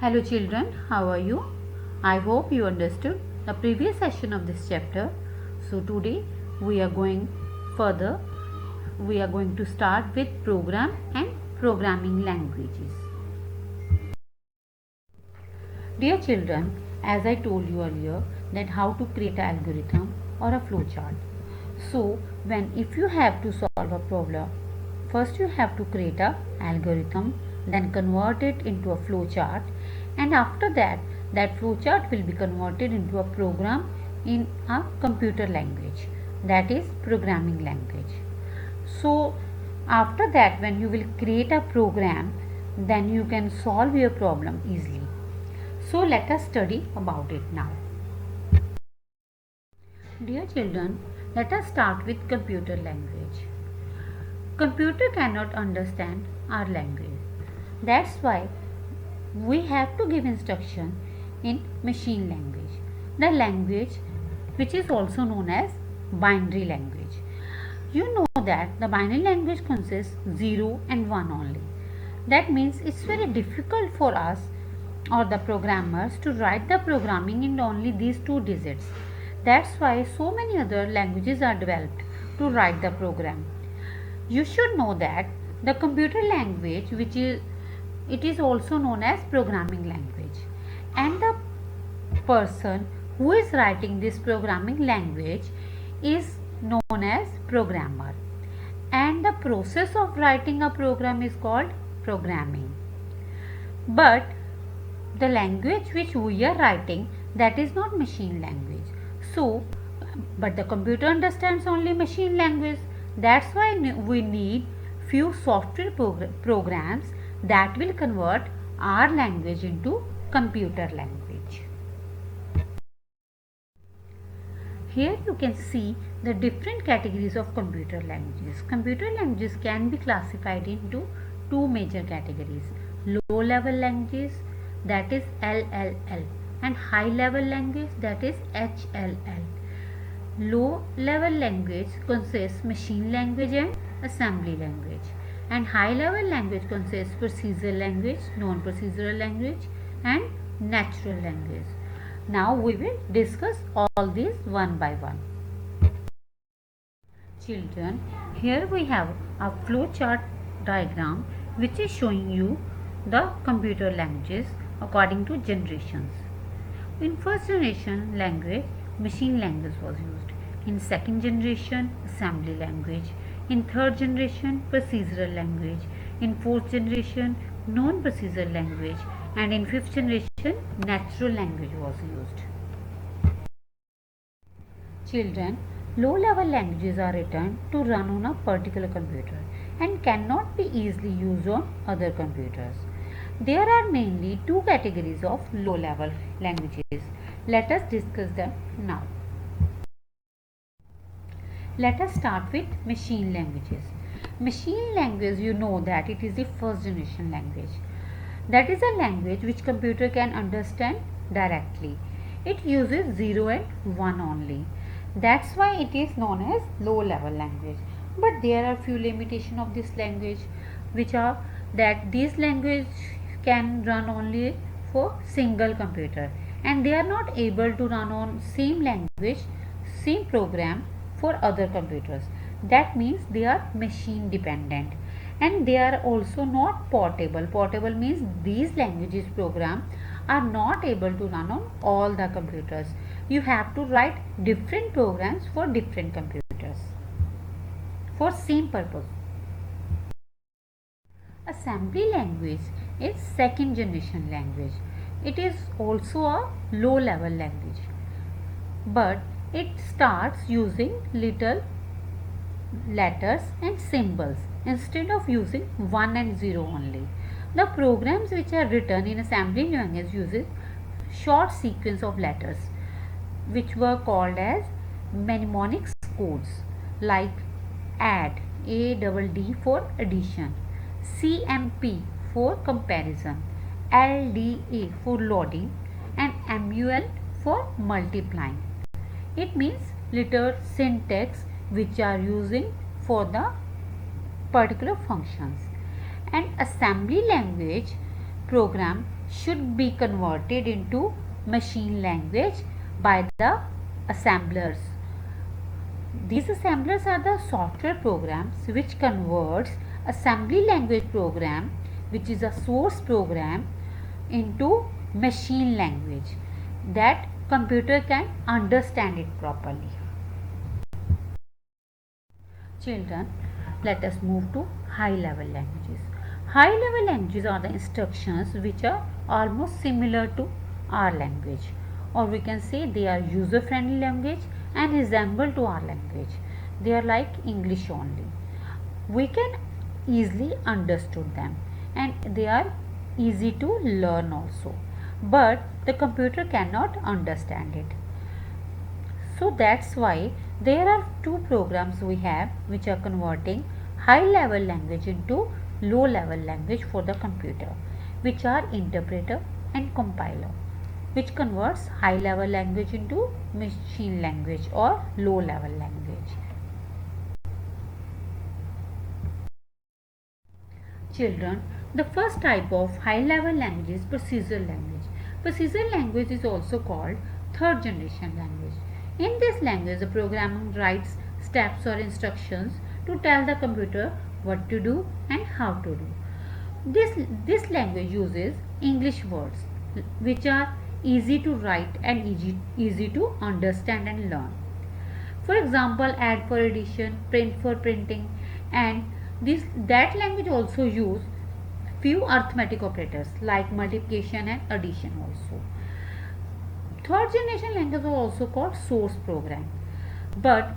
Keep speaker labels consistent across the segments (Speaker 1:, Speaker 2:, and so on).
Speaker 1: Hello children, how are you? I hope you understood the previous session of this chapter. So today we are going further. We are going to start with program and programming languages. Dear children, as I told you earlier that how to create an algorithm or a flowchart. So if you have to solve a problem, first you have to create a algorithm, then convert it into a flowchart, and after that flowchart will be converted into a program in a computer language, that is programming language. So after that, when you will create a program, then you can solve your problem easily. So let us study about it now. Dear children, let us start with computer language. Computer cannot understand our language. That's why we have to give instruction in machine language, the language which is also known as binary language. You know that the binary language consists 0 and 1 only. That means it's very difficult for us or the programmers to write the programming in only these two digits. That's why so many other languages are developed to write the program. You should know that the computer language, it is also known as programming language, and the person who is writing this programming language is known as programmer, and the process of writing a program is called programming. But the language which we are writing, that is not machine language. So but the computer understands only machine language. That's why we need few software programs that will convert our language into computer language. Here you can see the different categories of computer languages. Computer languages can be classified into two major categories: low level languages, that is LLL, and high level language, that is HLL. Low level language consists machine language and assembly language, and high level language consists procedural language, non-procedural language, and natural language. Now we will discuss all these one by one. Children, here we have a flowchart diagram which is showing you the computer languages according to generations. In first generation language, machine language was used. In second generation, assembly language. In third generation, procedural language. In fourth generation, non-procedural language. And in fifth generation, natural language was used. Children, low-level languages are written to run on a particular computer and cannot be easily used on other computers. There are mainly two categories of low-level languages. Let us discuss them now. Let us start with machine languages. Machine language, you know that it is the first generation language. That is a language which computer can understand directly. It uses 0 and 1 only. That's why it is known as low-level language. But there are few limitations of this language, which are that this language can run only for single computer, and they are not able to run on same language, same program for other computers. That means they are machine dependent, and they are also not portable. Portable means these languages program are not able to run on all the computers. You have to write different programs for different computers for same purpose. Assembly language is second generation language. It is also a low level language, but it starts using little letters and symbols instead of using 1 and 0 only. The programs which are written in assembly language uses short sequence of letters which were called as mnemonic codes, like add, ADD for addition, CMP for comparison, LDA for loading, and MUL for multiplying. It means little syntax which are using for the particular functions. And assembly language program should be converted into machine language by the assemblers. These assemblers are the software programs which converts assembly language program, which is a source program, into machine language that computer can understand it properly. Children, let us move to high level languages. High level languages are the instructions which are almost similar to our language, or we can say they are user friendly language and resemble to our language. They are like English only. We can easily understood them and they are easy to learn also, but the computer cannot understand it. So that's why there are two programs we have which are converting high level language into low level language for the computer, which are interpreter and compiler, which converts high level language into machine language or low level language. Children, the first type of high level language is procedural language. Procedural language is also called third generation language. In this language, the programmer writes steps or instructions to tell the computer what to do and how to do. This language uses English words which are easy to write and easy to understand and learn. For example, add for addition, print for printing, and that language also use few arithmetic operators like multiplication and addition also. Third generation languages are also called source program, but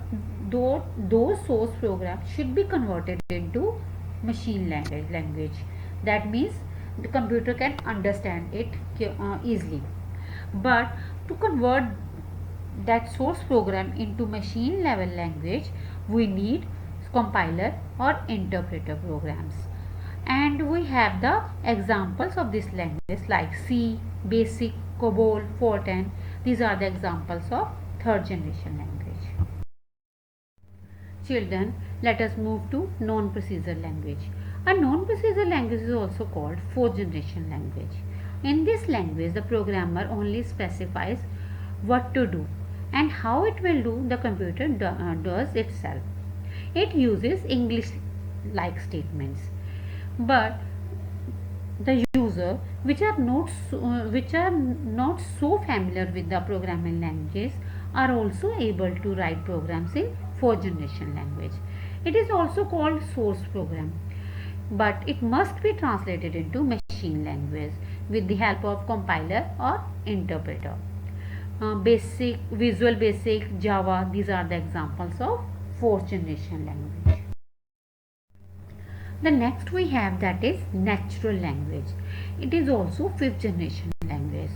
Speaker 1: those source programs should be converted into machine language. That means the computer can understand it easily. But to convert that source program into machine level language, we need compiler or interpreter programs. And we have the examples of this language like C, Basic, COBOL, Fortran. These are the examples of third generation language. Children, let us move to non-procedural language. A non-procedural language is also called fourth generation language. In this language, the programmer only specifies what to do and how it will do, the computer does itself. It uses English like statements, but the user which are not so familiar with the programming languages are also able to write programs in fourth generation language. It is also called source program, but it must be translated into machine language with the help of compiler or interpreter. Basic, Visual Basic, Java, these are the examples of fourth generation language. The next we have, that is natural language. It is also fifth generation language.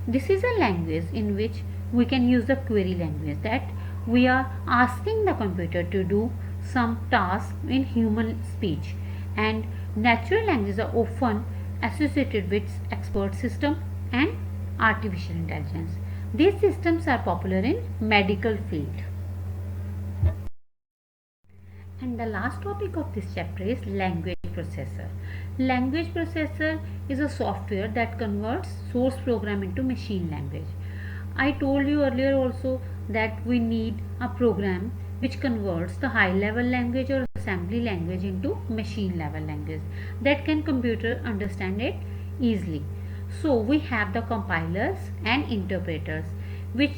Speaker 1: This is a language in which we can use the query language, that we are asking the computer to do some task in human speech, and natural languages are often associated with expert system and artificial intelligence. These systems are popular in medical field. And the last topic of this chapter is language processor. Language processor is a software that converts source program into machine language. I told you earlier also that we need a program which converts the high level language or assembly language into machine level language that can computer understand it easily. So we have the compilers and interpreters which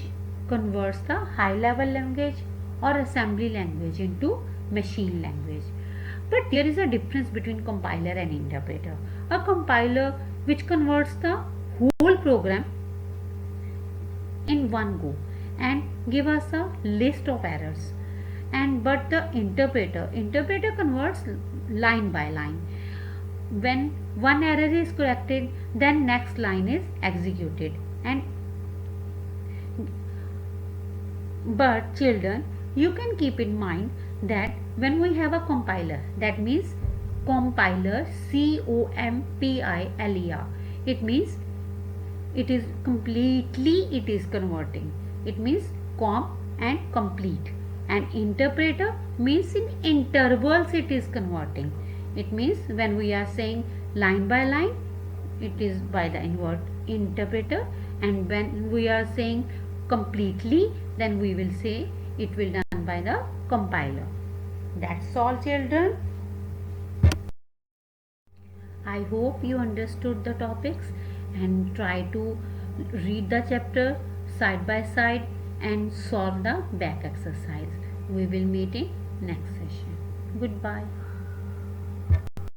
Speaker 1: converts the high level language or assembly language into machine language. But there is a difference between compiler and interpreter. A compiler which converts the whole program in one go and give us a list of errors, and but the interpreter converts line by line. When one error is corrected, then next line is executed. And but children, you can keep in mind that when we have a compiler, that means compiler, compiler, it means it is converting. It means comp and complete. And interpreter means in intervals it is converting. It means when we are saying line by line, it is by the interpreter, and when we are saying completely, then we will say it will done by the compiler. That's all, children. I hope you understood the topics and try to read the chapter side by side and solve the back exercise. We will meet in next session. Goodbye.